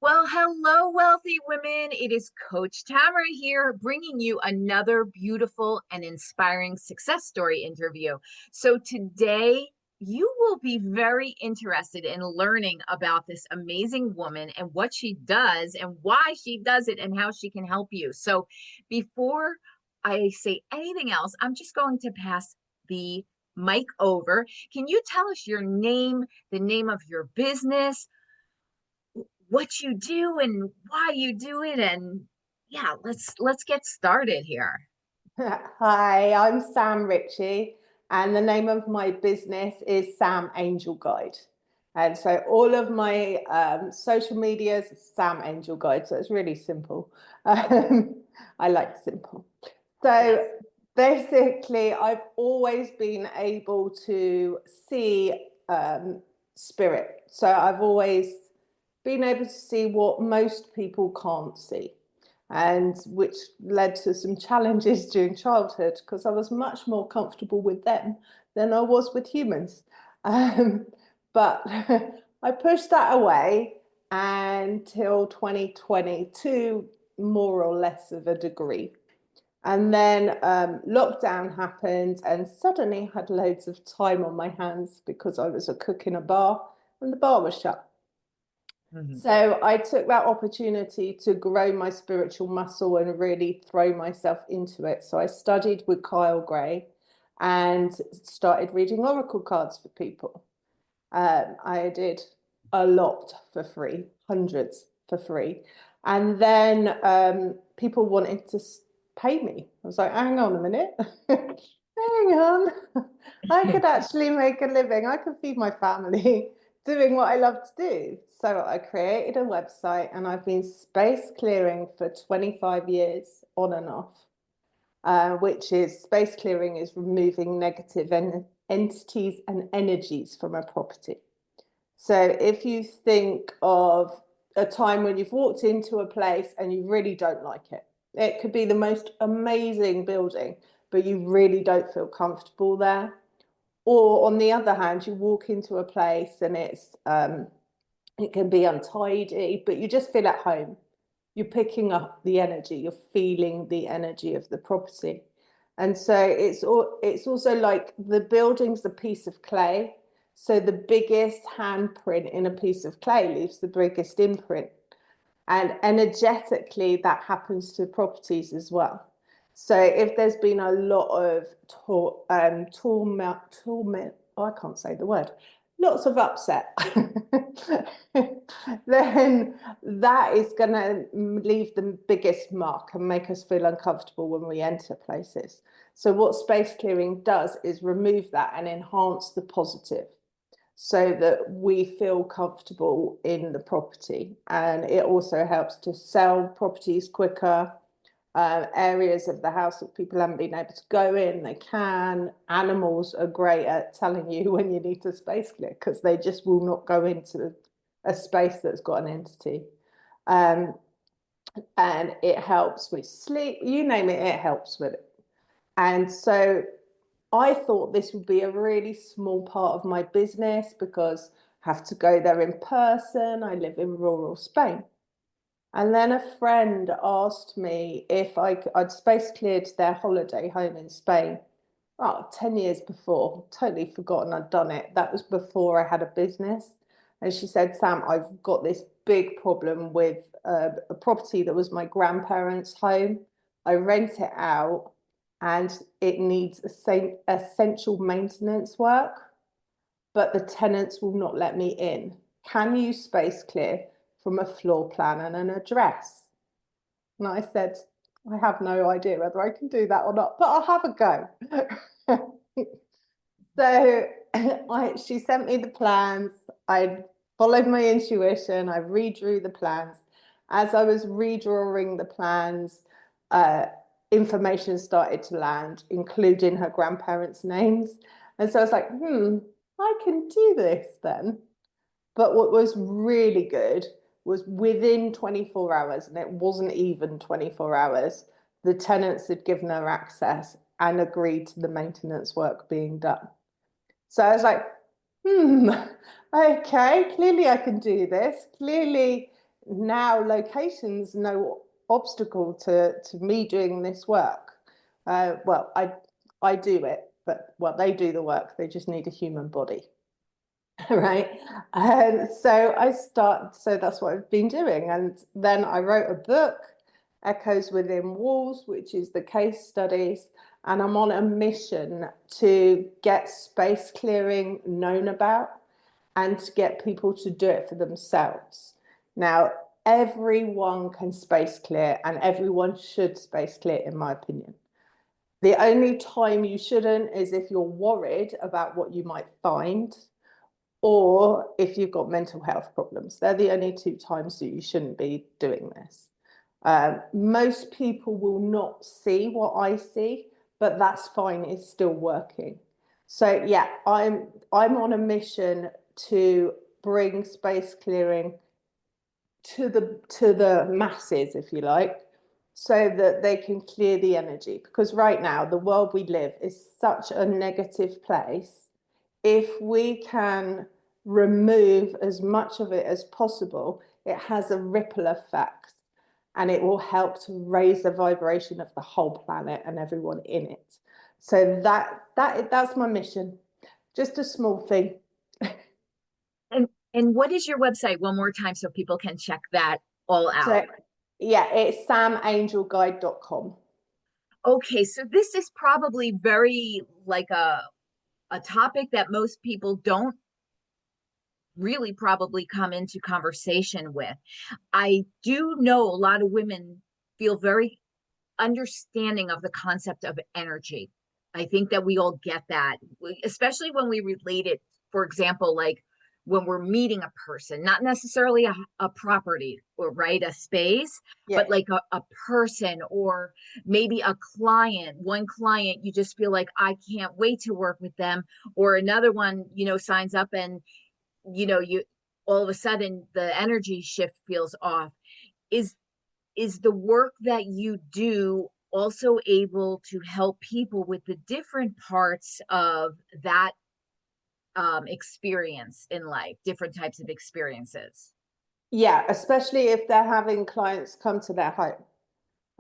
Well, hello, wealthy women. It is Coach Tamara here, bringing you another beautiful and inspiring success story interview. So, today you will be very interested in learning about this amazing woman and what she does and why she does it and how she can help you. So, before I say anything else, I'm just going to pass the mic over. Can you tell us your name, the name of your business, what you do and why you do it, and yeah, let's get started here. Hi, I'm Sam Ritchie, and the name of my business is Sam Angel Guide. And so all of my social medias, Sam Angel Guide. So it's really simple. I like simple. Yes. So basically, I've always been able to see spirit. So I've always been able to see what most people can't see, and which led to some challenges during childhood because I was much more comfortable with them than I was with humans. But I pushed that away until 2022, more or less of a degree. And then lockdown happened, and suddenly had loads of time on my hands because I was a cook in a bar and the bar was shut. Mhm. So I took that opportunity to grow my spiritual muscle and really throw myself into it. So I studied with Kyle Gray and started reading oracle cards for people. I did a lot for free, hundreds for free. And then people wanted to pay me. I was like, hang on a minute. Hang on. I could actually make a living. I could feed my family doing what I love to do. So I created a website and I've been space clearing for 25 years on and off, which is space clearing is removing negative entities and energies from a property. So if you think of a time when you've walked into a place and you really don't like it, it could be the most amazing building, but you really don't feel comfortable there. Or on the other hand, you walk into a place and it can be untidy, but you just feel at home. You're picking up the energy, you're feeling the energy of the property. And so it's also like the building's a piece of clay. So the biggest handprint in a piece of clay leaves the biggest imprint. And energetically, that happens to properties as well. So if there's been a lot of torment, oh, I can't say the word, lots of upset, then that is going to leave the biggest mark and make us feel uncomfortable when we enter places. So what space clearing does is remove that and enhance the positive so that we feel comfortable in the property. And it also helps to sell properties quicker. Areas of the house that people haven't been able to go in, they can. Animals are great at telling you when you need to space clear because they just will not go into a space that's got an entity. Um, and it helps with sleep, you name it, it helps with it. And so I thought this would be a really small part of my business because I have to go there in person. I live in rural Spain. And then a friend asked me if I'd space cleared their holiday home in Spain. Oh, 10 years before, totally forgotten I'd done it. That was before I had a business. And she said, Sam, I've got this big problem with a property that was my grandparents' home. I rent it out and it needs essential maintenance work, but the tenants will not let me in. Can you space clear from a floor plan and an address? And I said, I have no idea whether I can do that or not, but I'll have a go. So she sent me the plans. I followed my intuition. I redrew the plans. As I was redrawing the plans, uh, information started to land, including her grandparents' names. And so I was like, I can do this then. But what was really good was within 24 hours, and it wasn't even 24 hours, the tenants had given her access and agreed to the maintenance work being done. So I was like, okay, clearly I can do this. Clearly now location's no obstacle to me doing this work. Well, I do it, but well, they do the work. They just need a human body. Right. So that's what I've been doing. And then I wrote a book, Echoes Within Walls, which is the case studies. And I'm on a mission to get space clearing known about and to get people to do it for themselves. Now, everyone can space clear and everyone should space clear, in my opinion. The only time you shouldn't is if you're worried about what you might find or if you've got mental health problems. They're the only two times that you shouldn't be doing this. Most people will not see what I see, but that's fine. It's still working. So yeah, I'm on a mission to bring space clearing to the masses, if you like, so that they can clear the energy. Because right now, the world we live is such a negative place. If we can remove as much of it as possible, it has a ripple effect and it will help to raise the vibration of the whole planet and everyone in it. So that's my mission. Just a small thing. And what is your website one more time so people can check that all So out? yeah, it's samangelguide.com. Okay, so this is probably very like a topic that most people don't really probably come into conversation with. I do know a lot of women feel very understanding of the concept of energy. I think that we all get that, especially when we relate it, for example, like when we're meeting a person, not necessarily a property or right, a space, Yeah. but like a person or maybe a client. One client, you just feel like I can't wait to work with them, or another one, signs up and you all of a sudden the energy shift feels off. Is the work that you do also able to help people with the different parts of that experience in life, different types of experiences? Yeah, especially if they're having clients come to their home.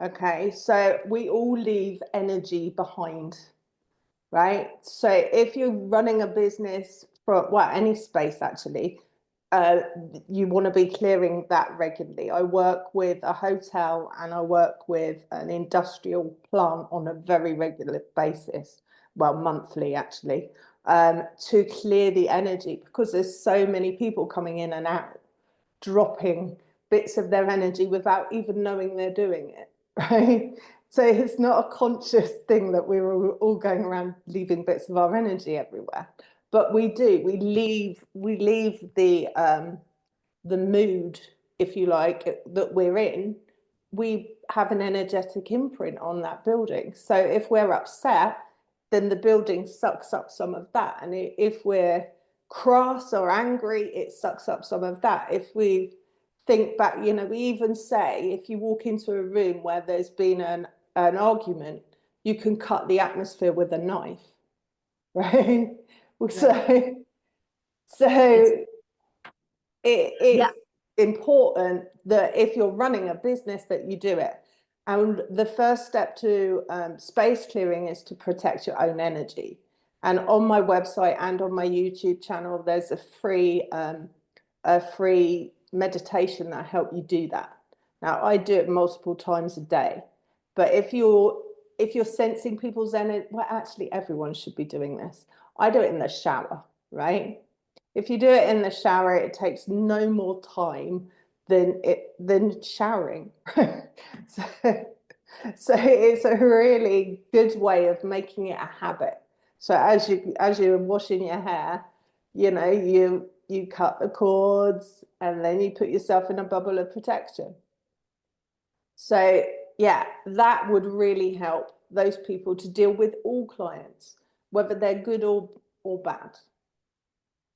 Okay, so we all leave energy behind, right? So if you're running a business from, well, any space actually, uh, you want to be clearing that regularly. I work with a hotel and I work with an industrial plant on a very regular basis, well, monthly actually, to clear the energy because there's so many people coming in and out, dropping bits of their energy without even knowing they're doing it, right? So it's not a conscious thing that we were all going around leaving bits of our energy everywhere. But we do, we leave the mood, if you like, that we're in. We have an energetic imprint on that building. So if we're upset, then the building sucks up some of that. And if we're cross or angry, it sucks up some of that. If we think back, we even say if you walk into a room where there's been an argument, you can cut the atmosphere with a knife, right? Right. So, It's so yeah, it's important that if you're running a business that you do it. And the first step to space clearing is to protect your own energy. And on my website and on my YouTube channel, there's a free meditation that help you do that. Now I do it multiple times a day, but if you're sensing people's energy, well, actually everyone should be doing this. I do it in the shower, right? If you do it in the shower, it takes no more time than showering. so, so it's a really good way of making it a habit. So as you're washing your hair, you cut the cords and then you put yourself in a bubble of protection. So yeah, that would really help those people to deal with all clients, whether they're good or bad.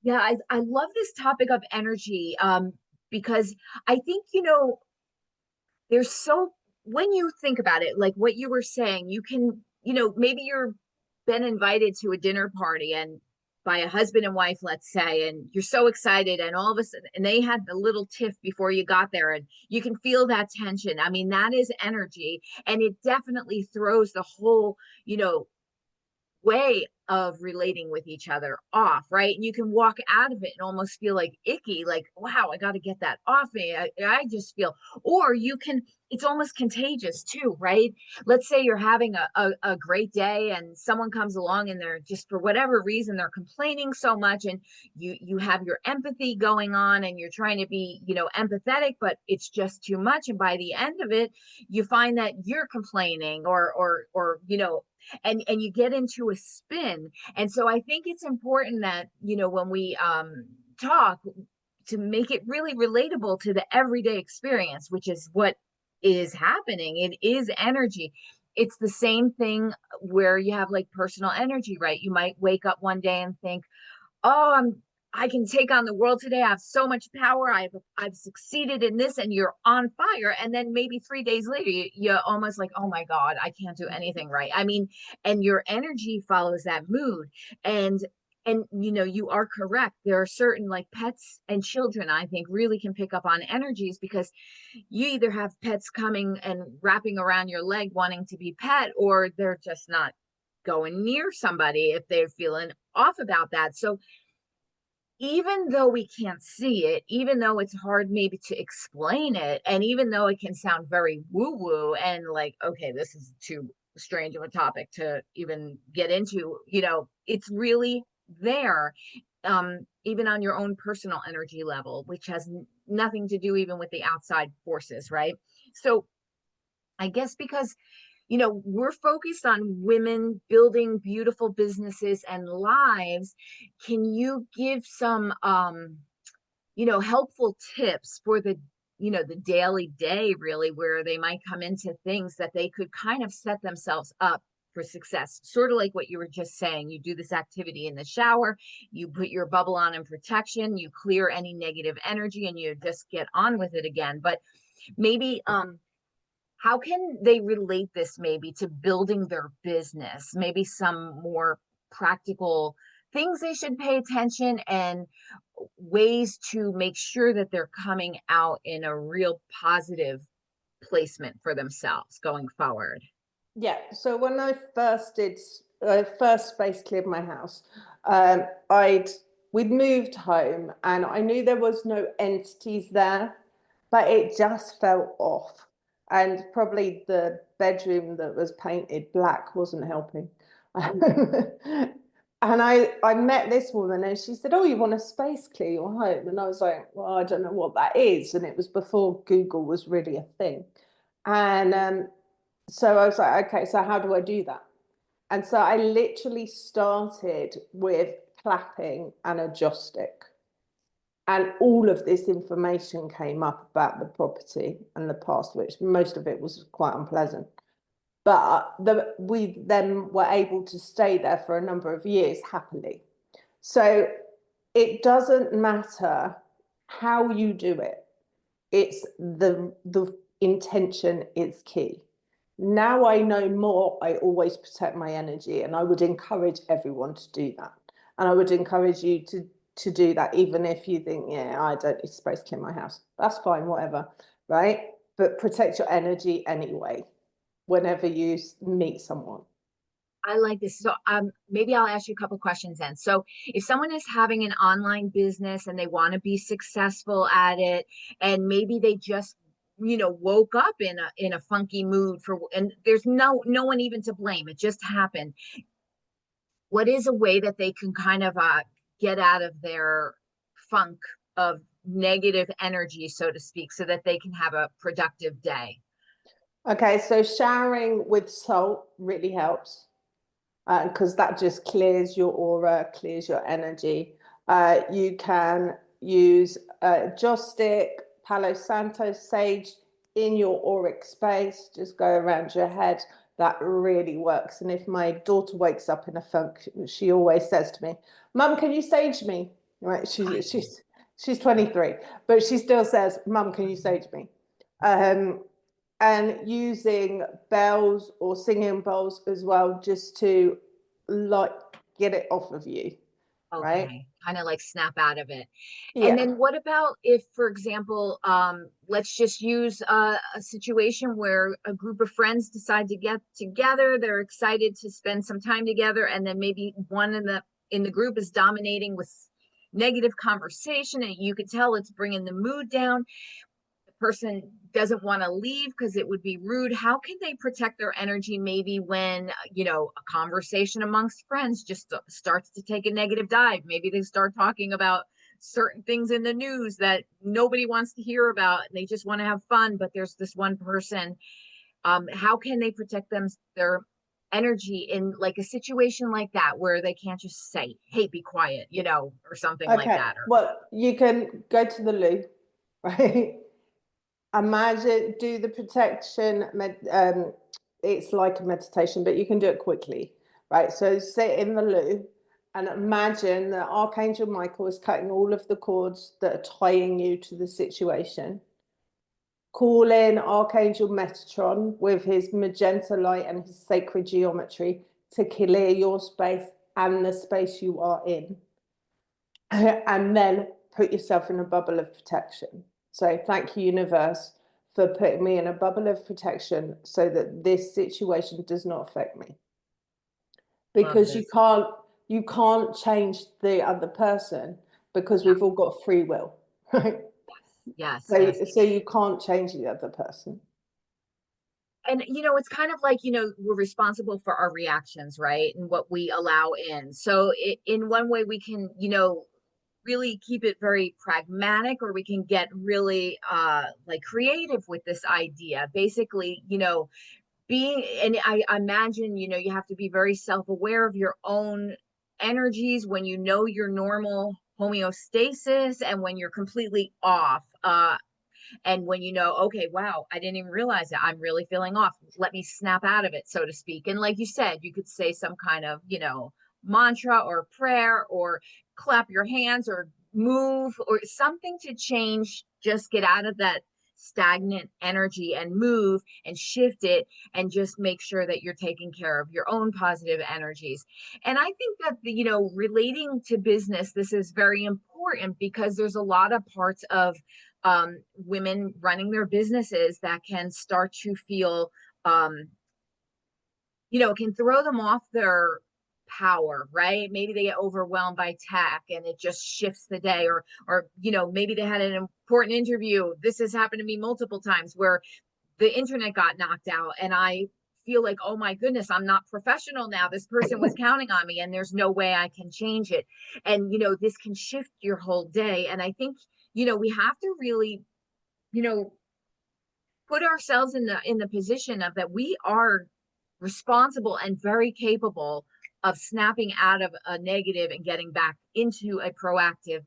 yeah, I love this topic of energy because I think there's so when you think about it, like what you were saying, you can maybe you're been invited to a dinner party and by a husband and wife, let's say, and you're so excited, and all of a sudden, and they had the little tiff before you got there, and you can feel that tension. I mean, that is energy, and it definitely throws the whole, way of relating with each other off, right? And you can walk out of it and almost feel like icky, like, wow, I got to get that off me. I just feel, or you can, it's almost contagious too, right? Let's say you're having a great day and someone comes along and they're just, for whatever reason, they're complaining so much, and you have your empathy going on and you're trying to be, empathetic, but it's just too much. And by the end of it, you find that you're complaining or and you get into a spin. And so I think it's important that, when we talk, to make it really relatable to the everyday experience, which is what is happening. It is energy. It's the same thing where you have like personal energy, right? You might wake up one day and think, oh, I can take on the world today. I have so much power. I've succeeded in this, and you're on fire. And then maybe 3 days later, you're almost like, oh my God, I can't do anything right. I mean, and your energy follows that mood. And you are correct. There are certain, like, pets and children, I think, really can pick up on energies, because you either have pets coming and wrapping around your leg wanting to be pet, or they're just not going near somebody if they're feeling off about that. So even though we can't see it, even though it's hard maybe to explain it, and even though it can sound very woo woo and like, okay, this is too strange of a topic to even get into, it's really there, even on your own personal energy level, which has nothing to do even with the outside forces, right? So I guess because we're focused on women building beautiful businesses and lives. Can you give some, helpful tips for the daily day, really, where they might come into things that they could kind of set themselves up for success? Sort of like what you were just saying. You do this activity in the shower, you put your bubble on and protection, you clear any negative energy, and you just get on with it again. But maybe, how can they relate this maybe to building their business? Maybe some more practical things they should pay attention, and ways to make sure that they're coming out in a real positive placement for themselves going forward. Yeah, so when I first space cleared my house, I'd we'd moved home and I knew there was no entities there, but it just felt off. And probably the bedroom that was painted black wasn't helping. And I met this woman and she said, oh, you want to space clear your home? And I was like, well, I don't know what that is. And it was before Google was really a thing. And so I was like, okay, so how do I do that? And so I literally started with clapping and a joss stick. And all of this information came up about the property and the past, which most of it was quite unpleasant. But we then were able to stay there for a number of years happily. So it doesn't matter how you do it. It's the intention is key. Now I know more, I always protect my energy, and I would encourage everyone to do that. And I would encourage you to do that, even if you think, yeah, I don't need space to clean my house. That's fine, whatever, right? But protect your energy anyway, whenever you meet someone. I like this. So maybe I'll ask you a couple questions then. So if someone is having an online business and they want to be successful at it, and maybe they just woke up in a funky mood, and there's no one even to blame, it just happened, what is a way that they can kind of get out of their funk of negative energy, so to speak, so that they can have a productive day? Okay, so showering with salt really helps because that just clears your aura, clears your energy. You can use joss stick, Palo Santo, sage in your auric space. Just go around your head. That really works. And if my daughter wakes up in a funk, she always says to me, "Mum, can you sage me?" Right? She's 23, but she still says, "Mum, can you sage me?" Um, and using bells or singing bowls as well, just to like get it off of you. right? Okay, kind of like snap out of it. And Yeah. then what about if, for example, let's just use a situation where a group of friends decide to get together, they're excited to spend some time together, and then maybe one in the group is dominating with negative conversation, and you could tell it's bringing the mood down. The person doesn't want to leave because it would be rude. How can they protect their energy maybe when, a conversation amongst friends just starts to take a negative dive? Maybe they start talking about certain things in the news that nobody wants to hear about and they just want to have fun, but there's this one person. How can they protect their energy in like a situation like that where they can't just say, hey, be quiet, or something like Okay. that? Or Well, you can go to the loo, right? Imagine, do the protection. It's like a meditation, but you can do it quickly, right? So sit in the loo and imagine that Archangel Michael is cutting all of the cords that are tying you to the situation. Call in Archangel Metatron with his magenta light and his sacred geometry to clear your space and the space you are in. And then put yourself in a bubble of protection. So thank you, universe, for putting me in a bubble of protection so that this situation does not affect me. love Because this. you can't change the other person because Yeah. we've all got free will, right? Yes, So yes. so you can't change the other person. And it's kind of like, we're responsible for our reactions, right? And what we allow in. So in one way we can, really keep it very pragmatic, or we can get really like creative with this idea. Basically, being, and I imagine, you have to be very self-aware of your own energies when you know your normal homeostasis and when you're completely off. And when okay, wow, I didn't even realize that I'm really feeling off. Let me snap out of it, so to speak. And like you said, you could say some kind of, mantra or prayer, or clap your hands, or move, or something to change, just get out of that stagnant energy and move and shift it, and just make sure that you're taking care of your own positive energies. And I think that relating to business, this is very important because there's a lot of parts of women running their businesses that can start to feel, um, it can throw them off their power, right? Maybe they get overwhelmed by tech and it just shifts the day, or maybe they had an important interview. This has happened to me multiple times where the internet got knocked out and I feel like, oh my goodness, I'm not professional now. This person was counting on me and there's no way I can change it. And this can shift your whole day. And I think we have to really you know put ourselves in the position of that we are responsible and very capable of snapping out of a negative and getting back into a proactive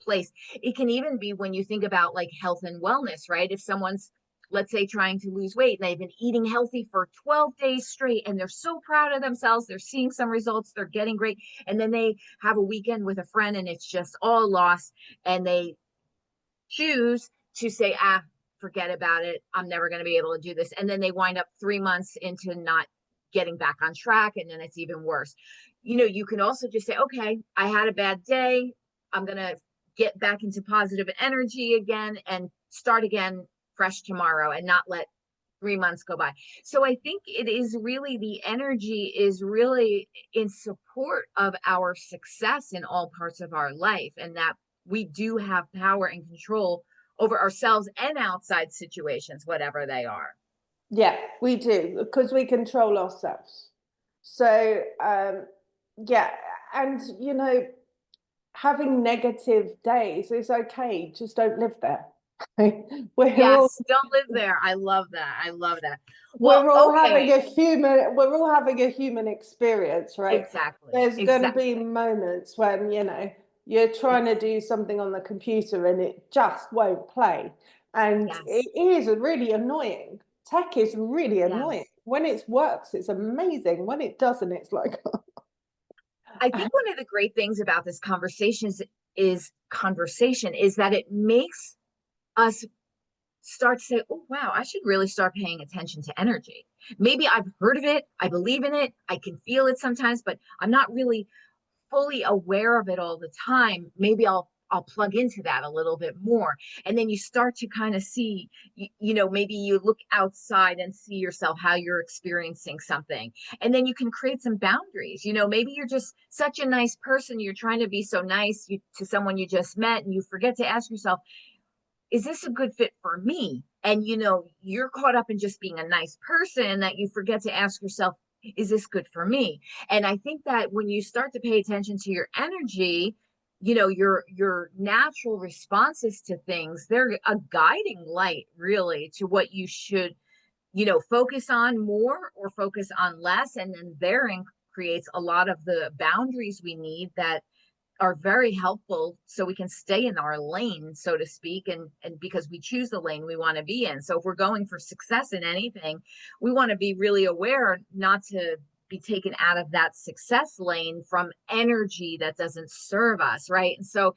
place. It can even be when you think about like health and wellness, right? If someone's, let's say, trying to lose weight and they've been eating healthy for 12 days straight and they're so proud of themselves, they're seeing some results, they're getting great, and then they have a weekend with a friend and it's just all lost, and they choose to say, forget about it. I'm never going to be able to do this. And then they wind up 3 months into not getting back on track. And then it's even worse. You can also just say, okay, I had a bad day. I'm going to get back into positive energy again and start again fresh tomorrow, and not let 3 months go by. So I think it is really, the energy is really in support of our success in all parts of our life, and that we do have power and control over ourselves and outside situations, whatever they are. Yeah, we do because we control ourselves. So, yeah, and having negative days is okay. Just don't live there. We're all Yes, don't live there. I love that. I love that. Well, we're all okay. having a human we're all having a human experience, right? Exactly. There's going to be Exactly. moments when you're trying to do something on the computer and it just won't play, and Yes. it is really annoying. Tech is really annoying. Yes. When it works, it's amazing. When it doesn't, it's like I think one of the great things about this conversation is that it makes us start to say, oh, wow, I should really start paying attention to energy. Maybe I've heard of it, I believe in it, I can feel it sometimes, but I'm not really fully aware of it all the time, maybe I'll plug into that a little bit more. And then you start to kind of see, maybe you look outside and see yourself how you're experiencing something. And then you can create some boundaries. Maybe you're just such a nice person. You're trying to be so nice to someone you just met, and you forget to ask yourself, is this a good fit for me? And you're caught up in just being a nice person that you forget to ask yourself, is this good for me? And I think that when you start to pay attention to your energy, your natural responses to things, they're a guiding light really to what you should focus on more or focus on less. And then therein creates a lot of the boundaries we need that are very helpful so we can stay in our lane, so to speak, and because we choose the lane we want to be in. So if we're going for success in anything, we want to be really aware not to be taken out of that success lane from energy that doesn't serve us, right? And so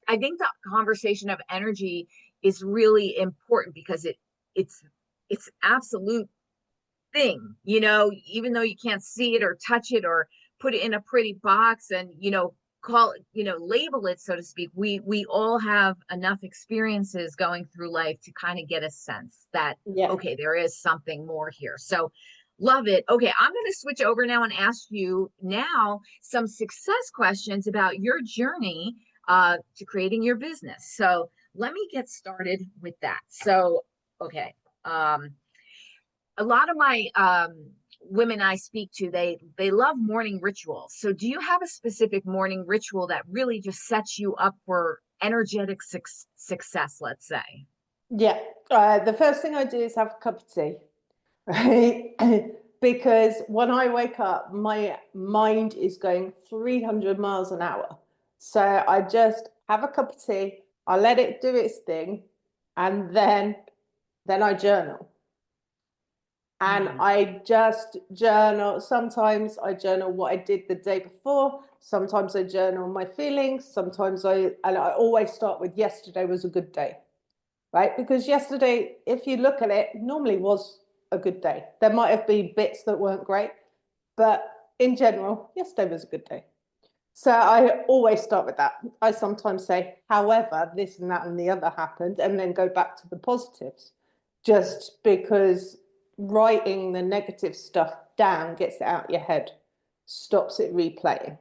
I think the conversation of energy is really important because it's absolute thing, even though you can't see it or touch it or put it in a pretty box and call it, label it, so to speak. We all have enough experiences going through life to kind of get a sense that, Yeah. okay, there is something more here. So love it. Okay, I'm going to switch over now and ask you now some success questions about your journey to creating your business. So let me get started with that. So okay, a lot of my women I speak to, they love morning rituals. So do you have a specific morning ritual that really just sets you up for energetic success, let's say? Yeah. The first thing I do is have a cup of tea, right? Because when I wake up, my mind is going 300 miles an hour. So I just have a cup of tea, I let it do its thing, and then I journal. And Mm, I just journal. Sometimes I journal what I did the day before. Sometimes I journal my feelings. And I always start with yesterday was a good day, right? Because yesterday, if you look at it, normally was a good day. There might have been bits that weren't great, but in general, yesterday was a good day. So I always start with that. I sometimes say, however, this and that and the other happened, and then go back to the positives, just because writing the negative stuff down gets it out of your head, stops it replaying.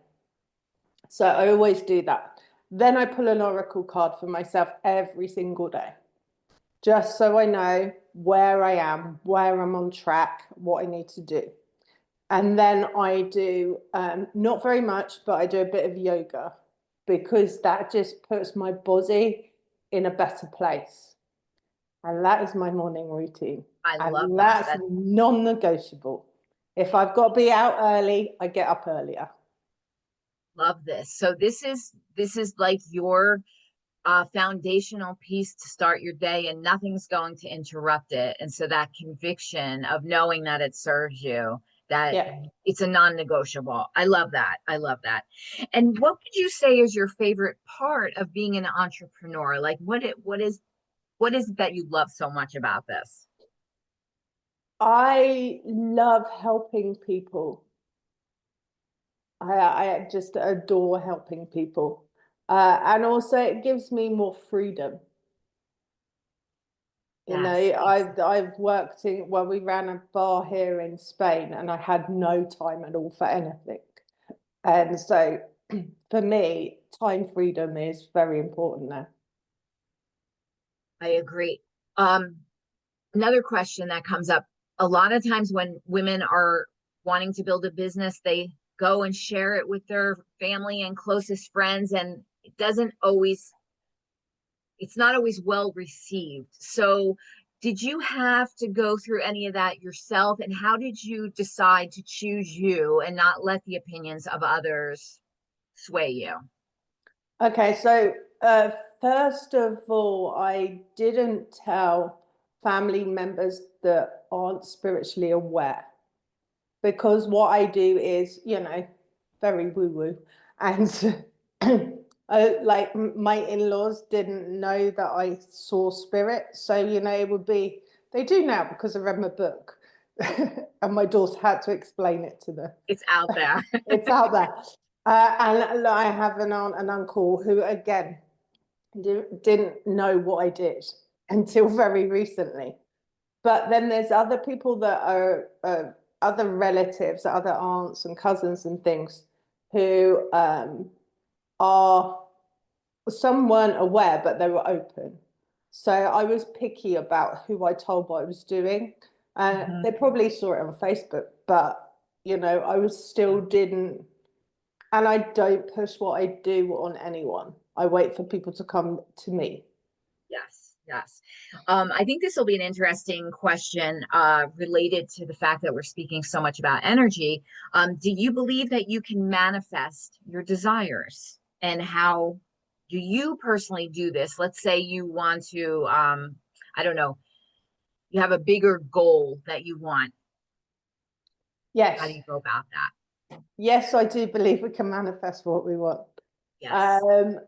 So I always do that. Then I pull an oracle card for myself every single day, just so I know where I am, where I'm on track, what I need to do. And then I do, not very much, but I do a bit of yoga because that just puts my body in a better place. And that is my morning routine. I love And that. that's non-negotiable. If I've got to be out early, I get up earlier. Love this. So this is like your foundational piece to start your day, and nothing's going to interrupt it. And so that conviction of knowing that it serves you, that Yeah. it's a non-negotiable. I love that. I love that. And what would you say is your favorite part of being an entrepreneur? Like what is it that you love so much about this? I love helping people. I just adore helping people. And also it gives me more freedom. You know, Yes, I've worked in, well, we ran a bar here in Spain and I had no time at all for anything. And so for me, time freedom is very important now. I agree. Um, Another question that comes up a lot of times when women are wanting to build a business, they go and share it with their family and closest friends, and it's not always well received. So, did you have to go through any of that yourself? And how did you decide to choose you and not let the opinions of others sway you? Okay, so first of all, I didn't tell family members that aren't spiritually aware because what I do is, very woo-woo. And like my in-laws didn't know that I saw spirit. So, it would be, they do now because I read my book. And my daughter had to explain it to them. It's out there. It's out there. And I have an aunt and uncle who, again, didn't know what I did until very recently. But then there's other people that are other relatives, other aunts and cousins and things who are, some weren't aware, but they were open. So I was picky about who I told what I was doing. Mhm. They probably saw it on Facebook, but I was still didn't, and I don't push what I do on anyone. I wait for people to come to me. Yes, yes. I think this will be an interesting question related to the fact that we're speaking so much about energy. Do you believe that you can manifest your desires? And how do you personally do this? Let's say you want to, I don't know, you have a bigger goal that you want. How do Yes, you go about that? yes, I do believe we can manifest what we want. Yes. Um,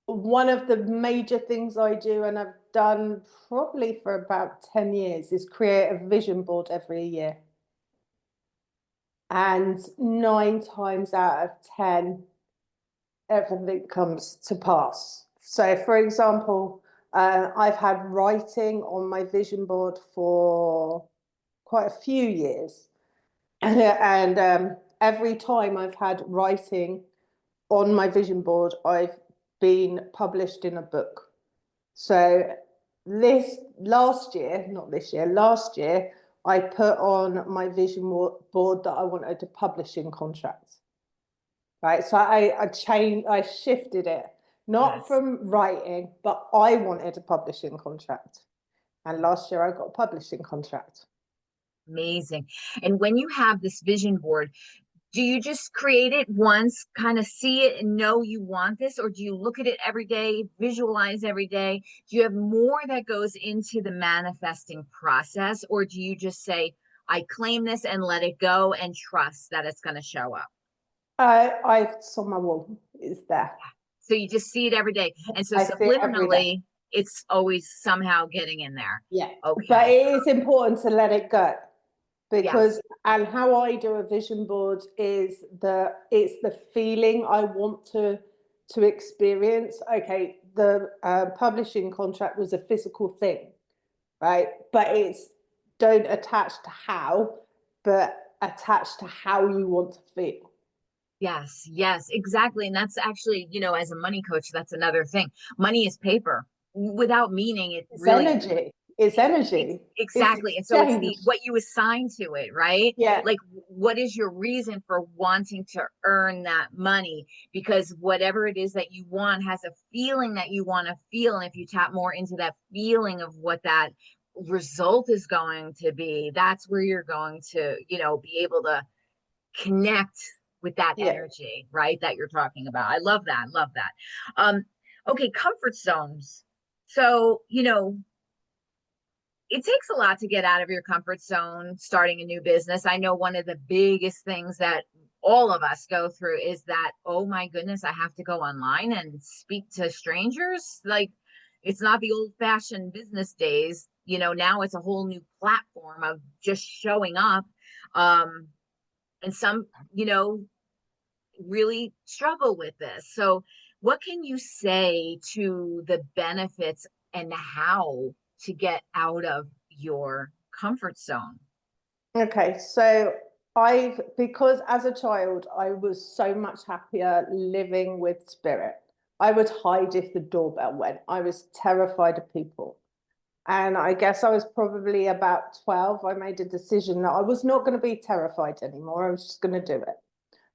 One of the major things I do, and I've done probably for about 10 years, is create a vision board every year. And 9 times out of 10, everything comes to pass. So, for example, I've had writing on my vision board for quite a few years. And every time I've had writing on my vision board, I've been published in a book. So this last year, not this year, last year, I put on my vision board that I wanted a publishing contract. Right. So I shifted it, not Yes. from writing, but I wanted a publishing contract. And last year I got a publishing contract. Amazing. And when you have this vision board, do you just create it once, kind of see it and know you want this, or do you look at it every day, visualize every day? Do you have more that goes into the manifesting process, or do you just say, I claim this and let it go and trust that it's going to show up? I saw my wall is there. So you just see it every day. And so I see it every day. subliminally, it's always somehow getting in there. Yeah. But Okay. it is important to let it go Yes. because, and how I do a vision board is it's the feeling I want to experience. Okay, the publishing contract was a physical thing, right? But it's, don't attach to how, but attach to how you want to feel. Yes, yes, exactly. And that's actually, as a money coach, that's another thing. Money is paper. Without meaning, it It's really energy. It's energy. It's exactly. And so it's exchange. the what you assign to it, right? Yeah, Like what is your reason for wanting to earn that money? Because whatever it is that you want has a feeling that you want to feel. And if you tap more into that feeling of what that result is going to be, that's where you're going to, be able to connect with that yeah. energy, right? That you're talking about. I love that. Love that. Um, okay, comfort zones. So, it takes a lot to get out of your comfort zone starting a new business. I know one of the biggest things that all of us go through is that, oh my goodness, I have to go online and speak to strangers. Like it's not the old fashioned business days. Now it's a whole new platform of just showing up. Um, and some, you know, really struggle with this. So, what can you say to the benefits and how to get out of your comfort zone? Okay, so because as a child, I was so much happier living with spirit. I would hide if the doorbell went. I was terrified of people. And I guess I was probably about 12. I made a decision that I was not going to be terrified anymore. I was just going to do it.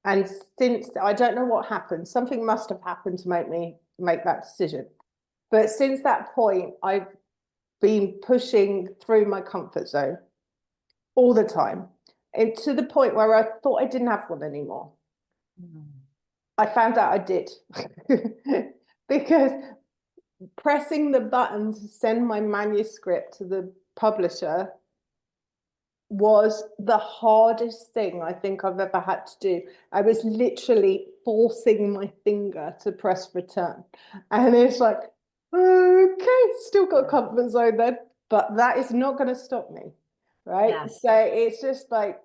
And since I don't know what happened, something must have happened to make me make that decision. But since that point, I've been pushing through my comfort zone all the time. And to the point where I thought I didn't have one anymore. Mm. I found out I did. Because pressing the button to send my manuscript to the publisher was the hardest thing I think I've ever had to do. I was literally forcing my finger to press return. And it's like, okay, still got a comfort zone then, but that is not going to stop me. Right. Yes. So it's just like,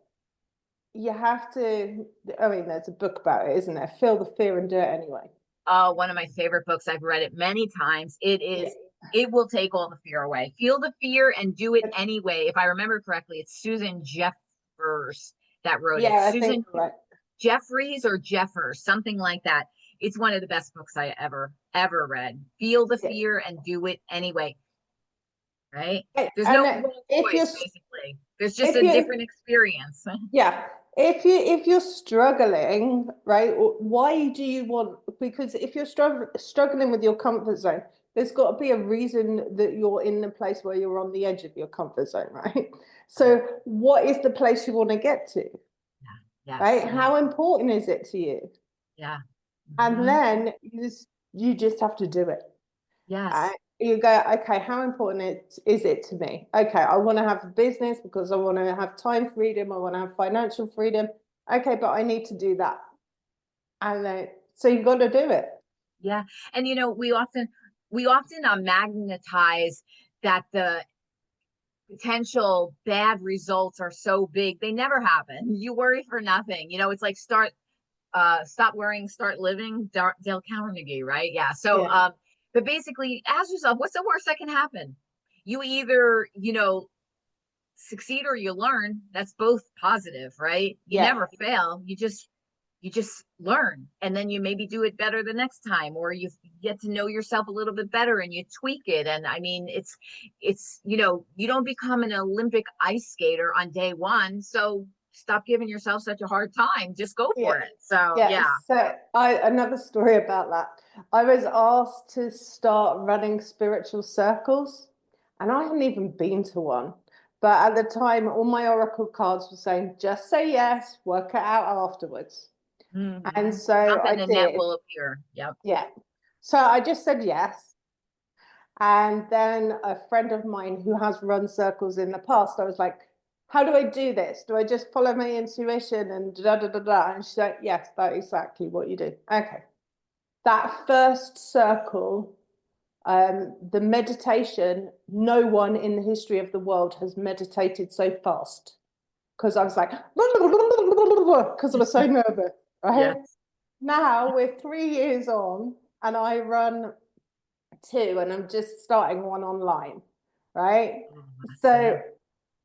you have to, I mean, there's a book about it, isn't there? Feel the fear and do it anyway. Oh, one of my favorite books. I've read it many times. Yeah. It will take all the fear away. Feel the fear and do it anyway. If I remember correctly, it's Susan Jeffers that wrote it. Yeah, I think Susan you're right. Jeffries or Jeffers, something like that. It's one of the best books I ever read. Feel the Yeah. fear and do it anyway, right? There's no And wrong if you're choice, basically. There's just if a you different experience. yeah, if you're struggling, right, why do you want, because if you're struggling with your comfort zone, there's got to be a reason that you're in the place where you're on the edge of your comfort zone, right? So what is the place you want to get to, Yeah. right? Yes. Yeah. How important is it to you? Yeah. And Mhm. then you just have to do it. Yes. You go, okay, how important is it to me? Okay, I want to have a business because I want to have time freedom. I want to have financial freedom. Okay, but I need to do that. And so you've got to do it. Yeah. And we often magnetize that the potential bad results are so big. They never happen. You worry for nothing. It's like stop worrying, start living, Dale Carnegie, right? Yeah. So Yeah, but basically ask yourself, what's the worst that can happen? You either, succeed or you learn. That's both positive, right? You yeah, never fail. You just learn, and then you maybe do it better the next time, or you get to know yourself a little bit better and you tweak it. And I mean, you don't become an Olympic ice skater on day one, so stop giving yourself such a hard time. Just go yeah, for it. So yeah. yeah. So another story about that. I was asked to start running spiritual circles, and I hadn't even been to one. But at the time, all my oracle cards were saying, just say yes, work it out afterwards. And Mhm. so Jump I and the net did. will appear. Yep. Yeah. So I just said yes. And then a friend of mine who has run circles in the past, I was like, how do I do this? Do I just follow my intuition and da da da da? And she's like, yes, that's exactly what you do. Okay. That first circle, the meditation, no one in the history of the world has meditated so fast. Because I was like, because I was so nervous, right? Yes. Now we're 3 years on and I run two and I'm just starting one online, right? Oh, So awesome.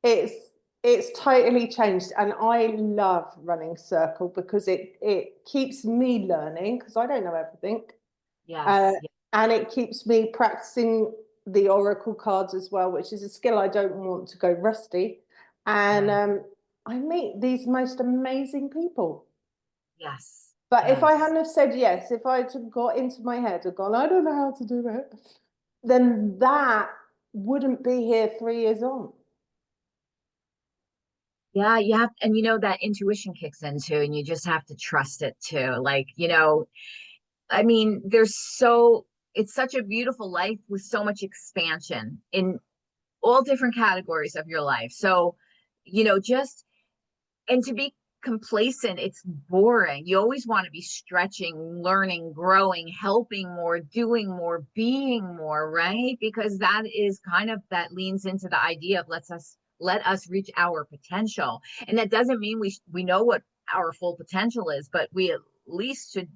it's it's totally changed and I love running circle because it keeps me learning because I don't know everything. Uh, Yes. Yes. and it keeps me practicing the oracle cards as well, which is a skill I don't want to go rusty. And Yeah. I meet these most amazing people. Yes. But if I Yes. hadn't have said yes, if I had got into my head and gone, I don't know how to do it, then that wouldn't be here 3 years on. Yeah, you have, and that intuition kicks in too, and you just have to trust it too. Like, I mean, it's such a beautiful life with so much expansion in all different categories of your life. So, just, and to be complacent, it's boring. You always want to be stretching, learning, growing, helping more, doing more, being more, right? Because that leans into the idea of let us reach our potential. And that doesn't mean we know what our full potential is, but we at least should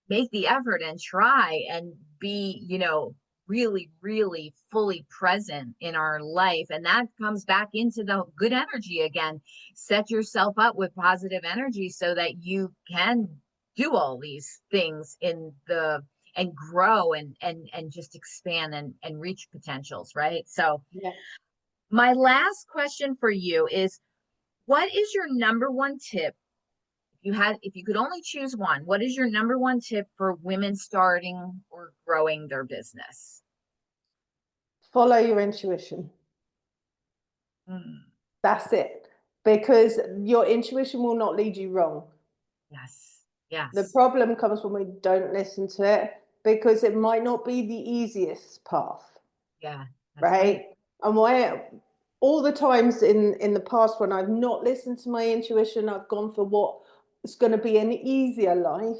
make the effort and try and be, really, really fully present in our life. And that comes back into the good energy again. Set yourself up with positive energy so that you can do all these things and grow and just expand and reach potentials, right? So Yeah. my last question for you is, what is your number one tip? If you could only choose one, what is your number one tip for women starting or growing their business? Follow your intuition. Mm, That's it. Because your intuition will not lead you wrong. yes, The yes, problem comes when we don't listen to it because it might not be the easiest path, yeah, that's right. right? And why all the times in the past when I've not listened to my intuition, I've gone for what is going to be an easier life,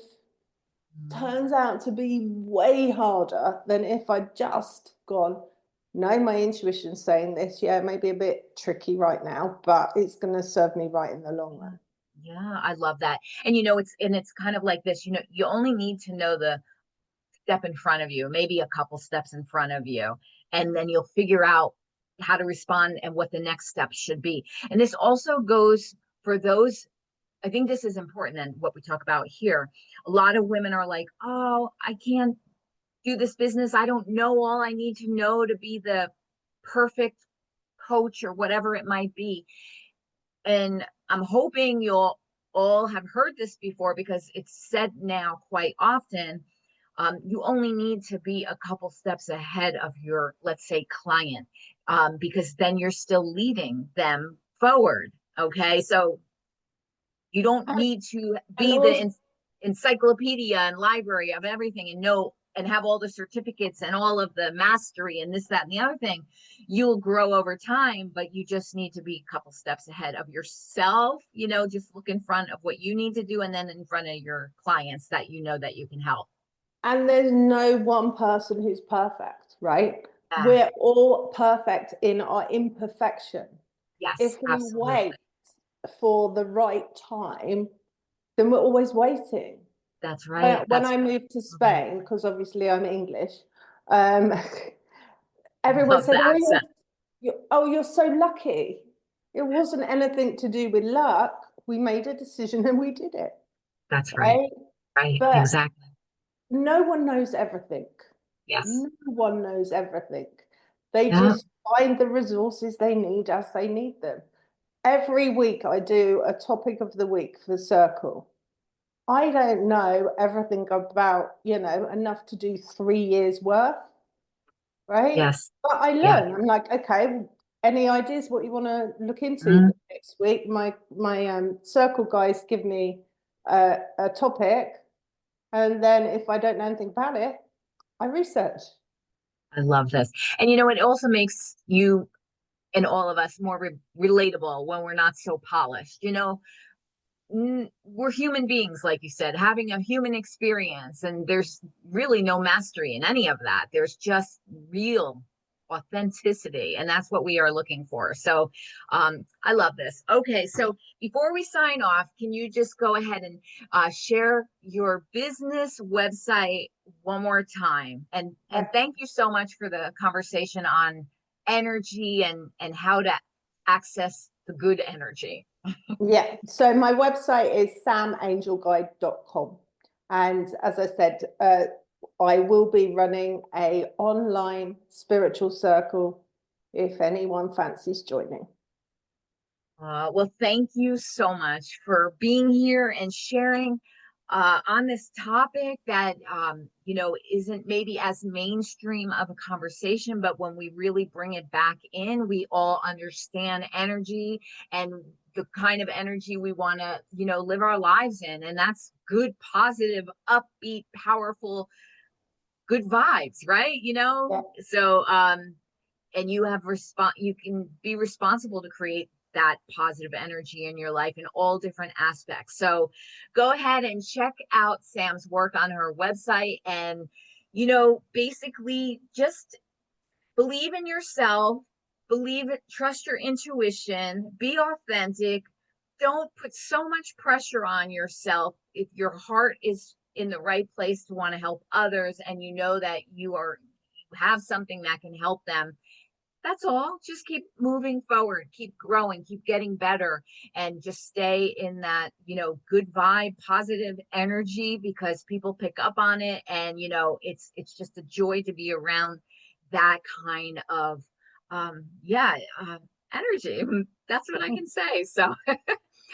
Mm, turns out to be way harder than if I'd just gone, no, my intuition's saying this. Yeah, maybe a bit tricky right now, but it's going to serve me right in the long run. Yeah, I love that. And it's kind of like this, you only need to know the step in front of you, maybe a couple steps in front of you, and then you'll figure out how to respond and what the next step should be. And this also goes for those, I think this is important and what we talk about here. A lot of women are like, "Oh, I can't do this business. I don't know all I need to know to be the perfect coach or whatever it might be." And I'm hoping you'll all have heard this before because it's said now quite often. You only need to be a couple steps ahead of your, let's say, client, because then you're still leading them forward. Okay. So you don't need to And be the also, encyclopedia and library of everything and know and have all the certificates and all of the mastery and this, that, and the other thing. You'll grow over time, but you just need to be a couple steps ahead of yourself, just look in front of what you need to do and then in front of your clients that you know that you can help. and there's no one person who's perfect, right? Yeah. We're all perfect in our imperfection. Yes, If we wait absolutely. for the right time, then we're always waiting. That's When, right. when That's I moved to right. Spain, because obviously I'm English, um, everyone Love said, the "Oh, accent. you're so lucky." It wasn't anything to do with luck. We made a decision and we did it, That's right. right? Right. But Exactly. no one knows everything. Yes. No one knows everything. They Yeah. just find the resources they need as they need them. Every week I do a topic of the week for Circle. I don't know everything about, enough to do 3 years worth, right? Yes. But I Yeah. learn. I'm like, okay, any ideas what you want to look into Mhm. next week? My Circle guys give me a topic, and then if I don't know anything about it, I research. I love this. And it also makes you and all of us more relatable when we're not so polished. We're human beings, like you said, having a human experience, and there's really no mastery in any of that. There's just real authenticity, and that's what we are looking for. So, I love this. Okay, so before we sign off, can you just go ahead and share your business website one more time? And thank you so much for the conversation on energy and how to access the good energy. Yeah, so my website is samangelguide.com. And as I said, I will be running a online spiritual circle if anyone fancies joining. Well, thank you so much for being here and sharing on this topic that isn't maybe as mainstream of a conversation, but when we really bring it back in, we all understand energy and the kind of energy we want to, live our lives in, and that's good, positive, upbeat, powerful, good vibes, right? Yeah. So and you can be responsible to create that positive energy in your life in all different aspects. So go ahead and check out Sam's work on her website and basically just believe in yourself, believe it, trust your intuition, be authentic. Don't put so much pressure on yourself. If your heart is in the right place to want to help others and you know that you have something that can help them, that's all. Just keep moving forward, keep growing, keep getting better, and just stay in that, good vibe, positive energy because people pick up on it. And, it's just a joy to be around that kind of, yeah, energy. That's what I can say. So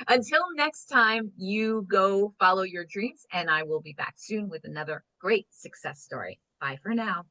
until next time, you go follow your dreams, and I will be back soon with another great success story. Bye for now.